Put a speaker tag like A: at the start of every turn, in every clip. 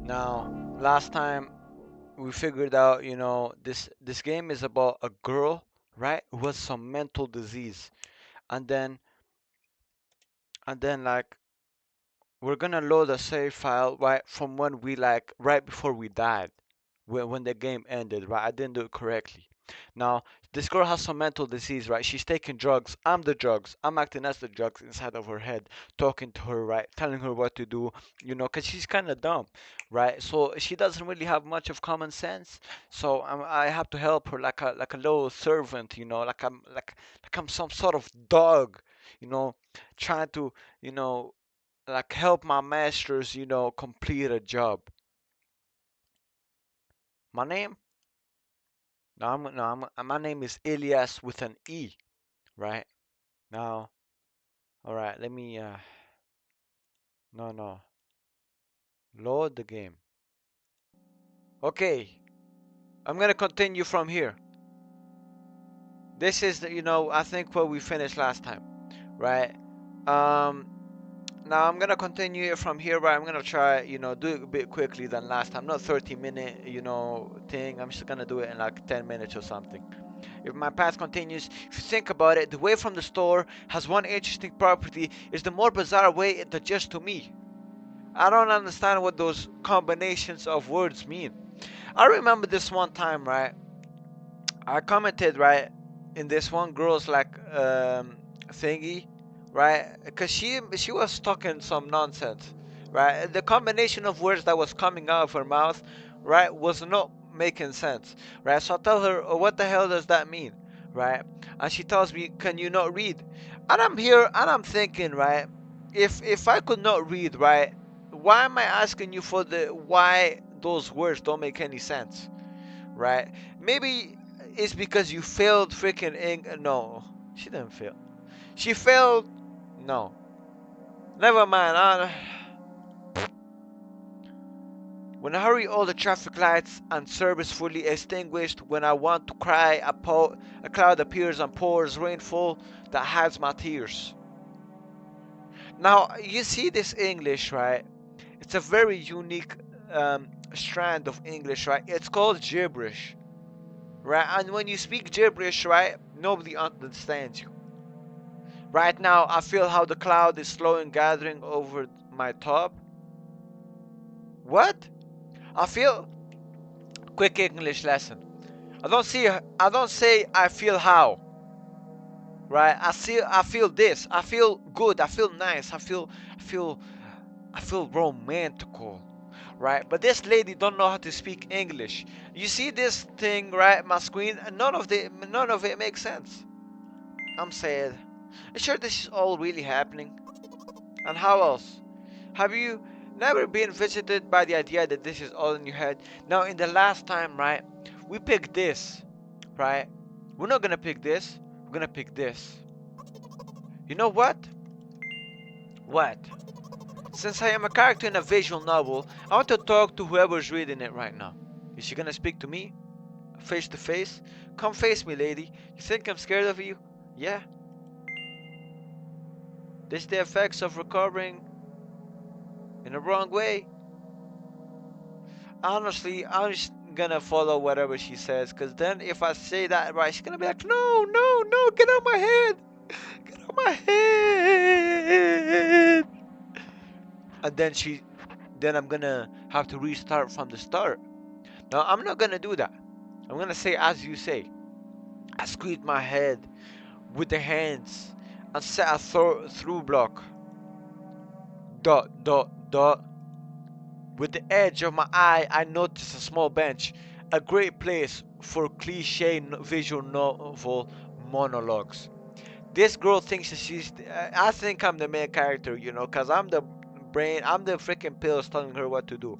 A: Now, last time we figured out, this game is about a girl, right, who has some mental disease, and then like we're gonna load a save file right from when we like right before we died, when the game ended, right? I didn't do it correctly. Now, this girl has some mental disease, right? She's taking drugs. I'm the drugs. I'm acting as the drugs inside of her head, talking to her, right? Telling her what to do, because she's kind of dumb, right? So she doesn't really have much of common sense. So I have to help her like a little servant, like I'm some sort of dog, you know, trying to, you know, like help my masters, complete a job. My name? My name is Elias with an E, right? Now, all right, let me, no, load the game. Okay, I'm gonna continue from here. This is I think where we finished last time, right? Um, Now I'm gonna continue it from here, but I'm gonna try, do it a bit quickly than last time. Not 30-minute, thing. I'm just gonna do it in like 10 minutes or something. If my path continues, if you think about it, the way from the store has one interesting property is the more bizarre way it adjusts to me. I don't understand what those combinations of words mean. I remember this one time, right? I commented, right, in this one girl's like thingy, right? Because she was talking some nonsense, right? The combination of words that was coming out of her mouth, right, was not making sense, right? So I tell her, oh, what the hell does that mean, right? And she tells me, can you not read? And I'm here and I'm thinking, right? If I could not read, right, why am I asking you for the why those words don't make any sense? Right? Maybe it's because you failed freaking No, she didn't fail. She failed. No, never mind. When I hurry, all the traffic lights and service fully extinguished. When I want to cry, a cloud appears and pours rainfall that hides my tears. Now you see this English, right? It's a very unique strand of English, right? It's called gibberish, right? And when you speak gibberish, right, nobody understands you. Right now, I feel how the cloud is slowly gathering over my top. What? I feel quick English lesson. I don't say I feel how. Right? I feel this. I feel good. I feel nice. I feel romantical. Right? But this lady don't know how to speak English. You see this thing, right, my screen? None of it makes sense. I'm sad. Sure this is all really happening? And how else? Have you never been visited by the idea that this is all in your head? Now, in the last time, right, we picked this, right? We're not gonna pick this, we're gonna pick this. You know what? What? Since I am a character in a visual novel, I want to talk to whoever's reading it right now. Is she gonna speak to me? Face to face? Come face me, lady. You think I'm scared of you? Yeah. This the effects of recovering in the wrong way. Honestly, I'm just gonna follow whatever she says, cause then if I say that right, she's gonna be like, no, no, no, get out my head, get out my head, and then I'm gonna have to restart from the start. Now I'm not gonna do that. I'm gonna say as you say. I squeeze my head with the hands and set a through block. Dot, dot, dot. With the edge of my eye, I notice a small bench, a great place for cliche visual novel monologues. This girl thinks that she's. I think I'm the main character, because I'm the brain, I'm the freaking pills telling her what to do.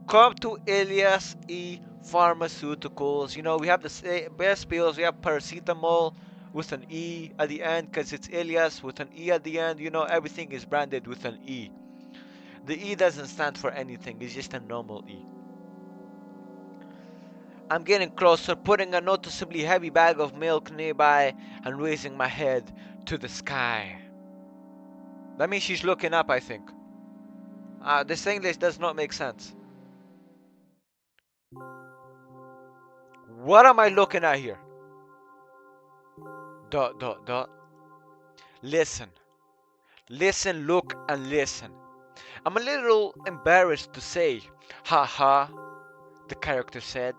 A: Come to Elias E. Pharmaceuticals. We have the best pills. We have paracetamol with an E at the end because it's Elias with an E at the end. Everything is branded with an E. The E doesn't stand for anything, it's just a normal E. I'm getting closer, putting a noticeably heavy bag of milk nearby and raising my head to the sky. That means she's looking up, I think. This English does not make sense. What am I looking at here? Dot, dot, dot. Listen. Listen, look, and listen. I'm a little embarrassed to say, haha, the character said.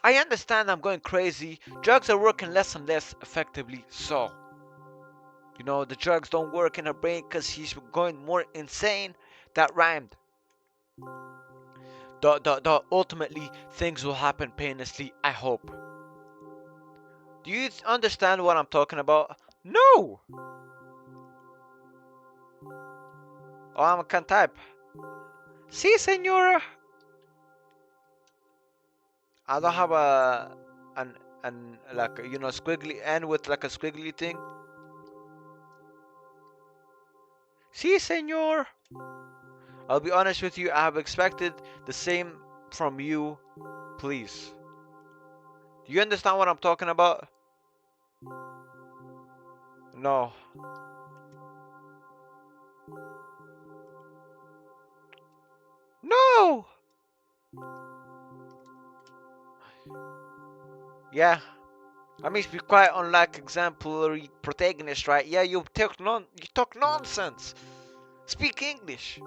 A: I understand I'm going crazy. Drugs are working less and less effectively, so. The drugs don't work in her brain because she's going more insane. That rhymed. Ultimately, things will happen painlessly, I hope. Do you understand what I'm talking about? No! Oh, I can type. Si, senora. I don't have an like squiggly N with like a squiggly thing. Si, senor. I'll be honest with you. I have expected the same from you. Please. Do you understand what I'm talking about? No. No! Yeah. I mean, to be quite unlike exemplary protagonist, right? Yeah, you talk nonsense. Speak English.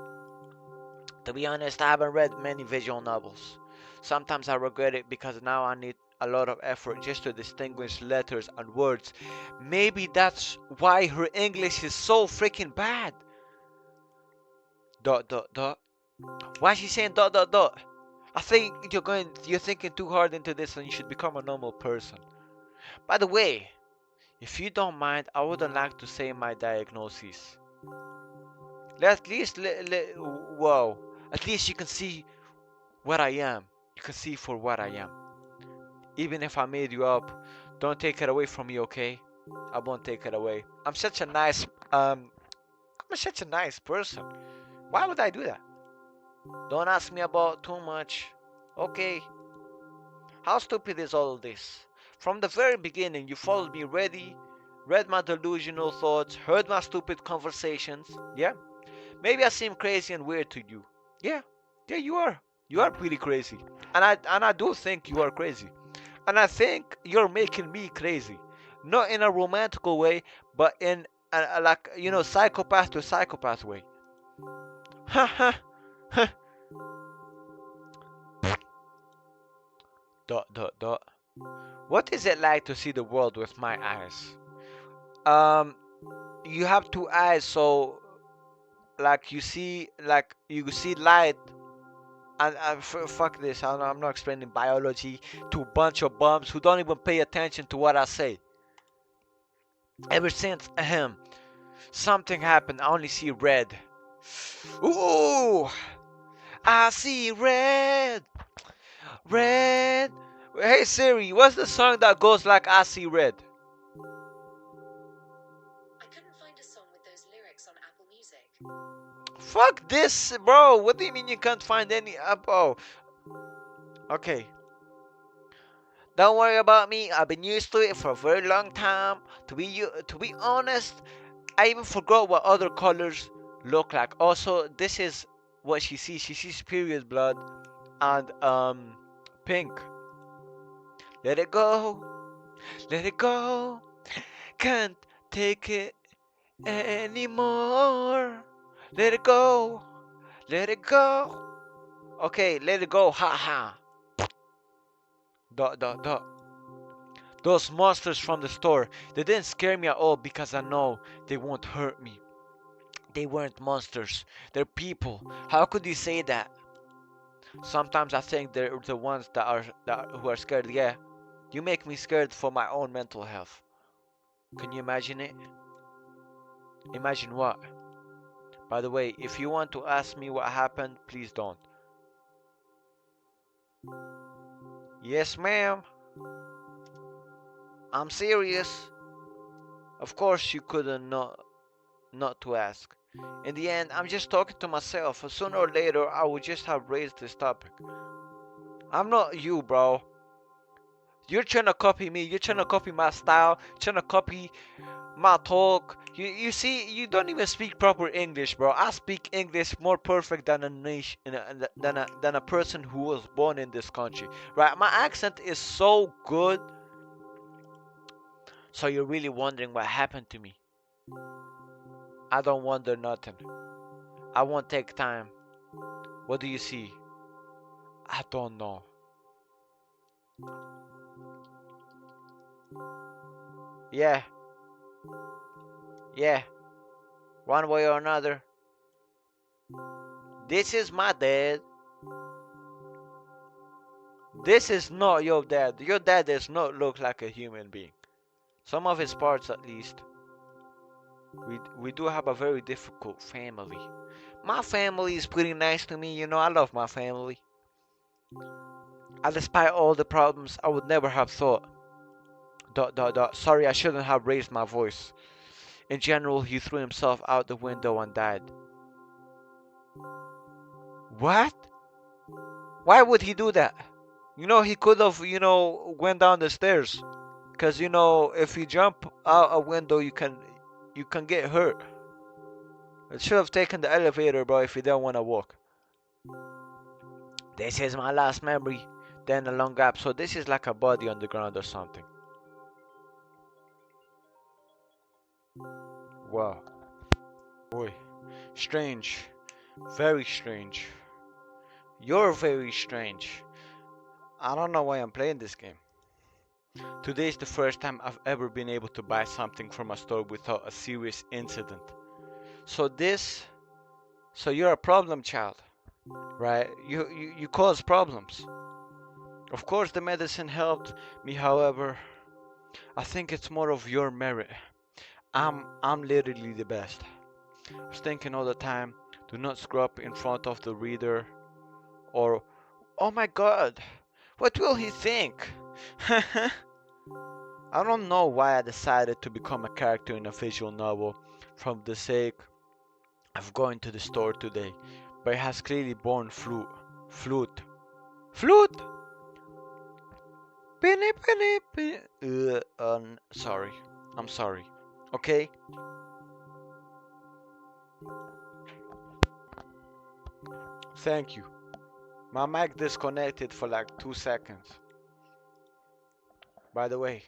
A: To be honest, I haven't read many visual novels. Sometimes I regret it because now I need a lot of effort just to distinguish letters and words. Maybe that's why her English is so freaking bad. Dot dot dot. Why is she saying dot dot dot? I think you're thinking too hard into this and you should become a normal person. By the way, if you don't mind, I wouldn't like to say my diagnosis. At least, whoa. At least you can see what I am. You can see for what I am. Even if I made you up, don't take it away from me, okay? I won't take it away. I'm such a nice person. Why would I do that? Don't ask me about too much. Okay. How stupid is all this? From the very beginning, you followed me read my delusional thoughts, heard my stupid conversations. Yeah? Maybe I seem crazy and weird to you. Yeah. Yeah, you are. You are pretty crazy. And I do think you are crazy. And I think you're making me crazy. Not in a romantical way, but in like, psychopath to psychopath way. Ha ha. Ha. Dot dot dot. What is it like to see the world with my eyes? Um, you have two eyes, so like you see light. And fuck this, I'm not explaining biology to a bunch of bums who don't even pay attention to what I say. Ever since something happened, I only see red. Ooh, I see red, red. Hey Siri, what's the song that goes like I see red? I couldn't find a song with those lyrics on Apple Music. Fuck this, bro. What do you mean you can't find any? Oh, okay. Don't worry about me. I've been used to it for a very long time. To be honest, I even forgot what other colors look like. Also, this is what she sees. She sees period blood and pink. Let it go. Let it go. Can't take it anymore. Let it go. Let it go. Okay, let it go. Ha ha. Dot dot dot. Those monsters from the store, they didn't scare me at all because I know they won't hurt me. They weren't monsters. They're people. How could you say that? Sometimes I think they're the ones who are scared. Yeah, you make me scared for my own mental health. Can you imagine it? Imagine what? By the way, if you want to ask me what happened, please don't. Yes, ma'am. I'm serious. Of course you couldn't not to ask. In the end, I'm just talking to myself. Sooner or later, I would just have raised this topic. I'm not you, bro. You're trying to copy me. You're trying to copy my style. Trying to copy my talk. You see, you don't even speak proper English, bro. I speak English more perfect than a nation, than a person who was born in this country, right? My accent is so good. So you're really wondering what happened to me? I don't wonder nothing. I won't take time. What do you see? I don't know. Yeah, yeah. One way or another. This is my dad. This is not your dad. Your dad does not look like a human being. Some of his parts, at least. We do have a very difficult family. My family is pretty nice to me. I love my family. And despite all the problems, I would never have thought. Sorry, I shouldn't have raised my voice. In general, he threw himself out the window and died. What? Why would he do that? He could have, went down the stairs. Cause if you jump out a window, you can get hurt. It should have taken the elevator, bro, if you don't want to walk. This is my last memory. Then a long gap. So this is like a body on the ground or something. Wow. Boy. Strange. Very strange. You're very strange. I don't know why I'm playing this game. Today is the first time I've ever been able to buy something from a store without a serious incident. So you're a problem child, right? You cause problems. Of course the medicine helped me, however, I think it's more of your merit. I'm literally the best. I was thinking all the time, do not screw up in front of the reader, or oh my god, what will he think? I don't know why I decided to become a character in a visual novel from the sake of going to the store today, but it has clearly borne fruit. Flute. Flute! Penny, penny, penny. Sorry. I'm sorry. Okay? Thank you. My mic disconnected for like 2 seconds. By the way,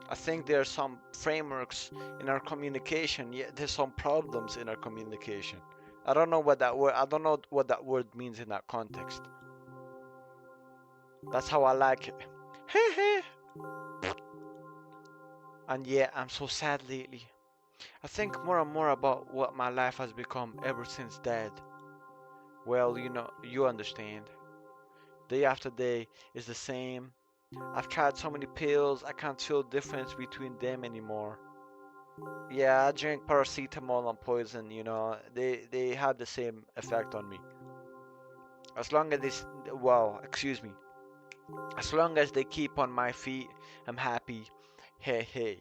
A: I think there are some frameworks in our communication, yet there's some problems in our communication. I don't know what that word means in that context. That's how I like it. And yeah, I'm so sad lately. I think more and more about what my life has become ever since Dad. Well, you understand. Day after day is the same. I've tried so many pills, I can't feel the difference between them anymore. Yeah, I drink paracetamol and poison, they have the same effect on me. As long as this, well, excuse me. As long as they keep on my feet, I'm happy. Hey, hey.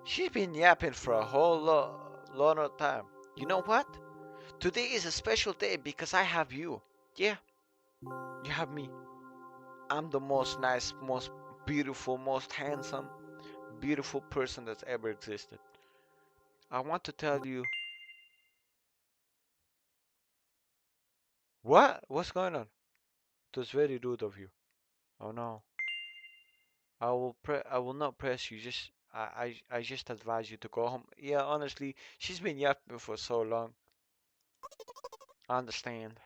A: She's been yapping for a whole lot of time. You know what? Today is a special day because I have you. Yeah, you have me. I'm the most nice, most beautiful, most handsome, beautiful person that's ever existed. I want to tell you. What? What's going on? It was very rude of you. Oh no. I will not press you. Just I just advise you to go home. Yeah, honestly, she's been yapping for so long. I understand.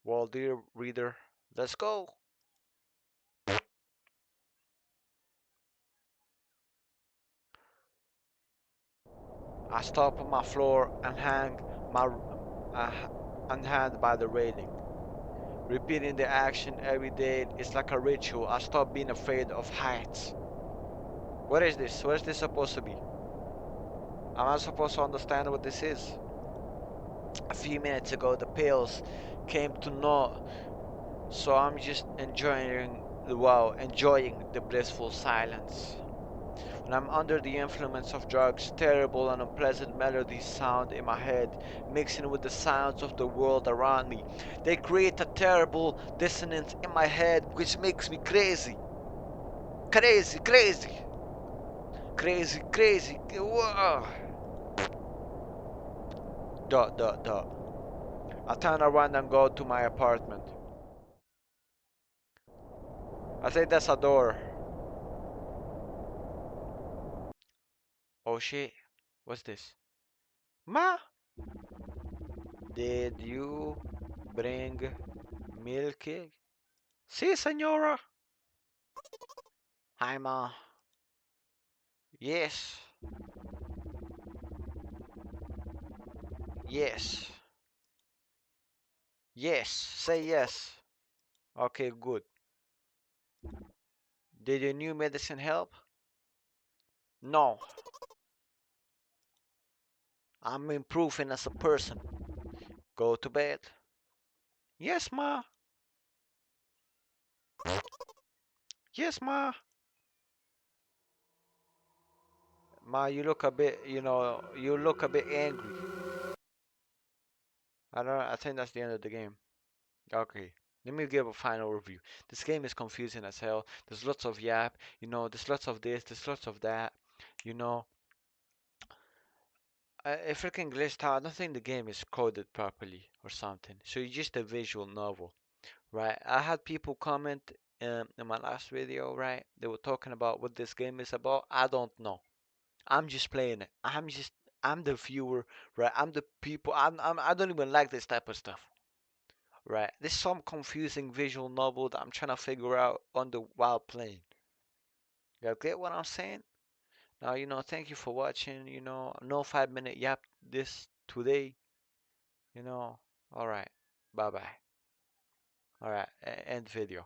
A: Well, dear reader, let's go. I stop on my floor and hang my uh, and hand by the railing. Repeating the action every day is like a ritual. I stop being afraid of heights. What is this? What is this supposed to be? Am I supposed to understand what this is? A few minutes ago, the pills came to naught, so I'm just enjoying the blissful silence. When I'm under the influence of drugs, terrible and unpleasant melodies sound in my head, mixing with the sounds of the world around me. They create a terrible dissonance in my head, which makes me crazy. Crazy, crazy. Crazy, crazy. Whoa. Dot, dot, dot. I turn around and go to my apartment. I think that's a door. Oh shit. What's this? Ma? Did you bring milk? Si, senora. Hi, ma. Yes. Yes. Yes. Say yes. Okay, good. Did your new medicine help? No. I'm improving as a person. Go to bed. Yes, ma. Yes, ma. Ma, you look a bit, you look a bit angry. I don't know, I think that's the end of the game. Okay. Let me give a final review. This game is confusing as hell. There's lots of yap, there's lots of this, there's lots of that, you know. It freaking glitched out. I don't think the game is coded properly or something. So it's just a visual novel, right? I had people comment in my last video, right? They were talking about what this game is about. I don't know. I'm just playing it. I'm the viewer, right? I'm the people. I don't even like this type of stuff, right? There's some confusing visual novel that I'm trying to figure out on the while playing. You get what I'm saying? Now, thank you for watching. No 5 minute yap this today. All right. Bye bye. All right. End video.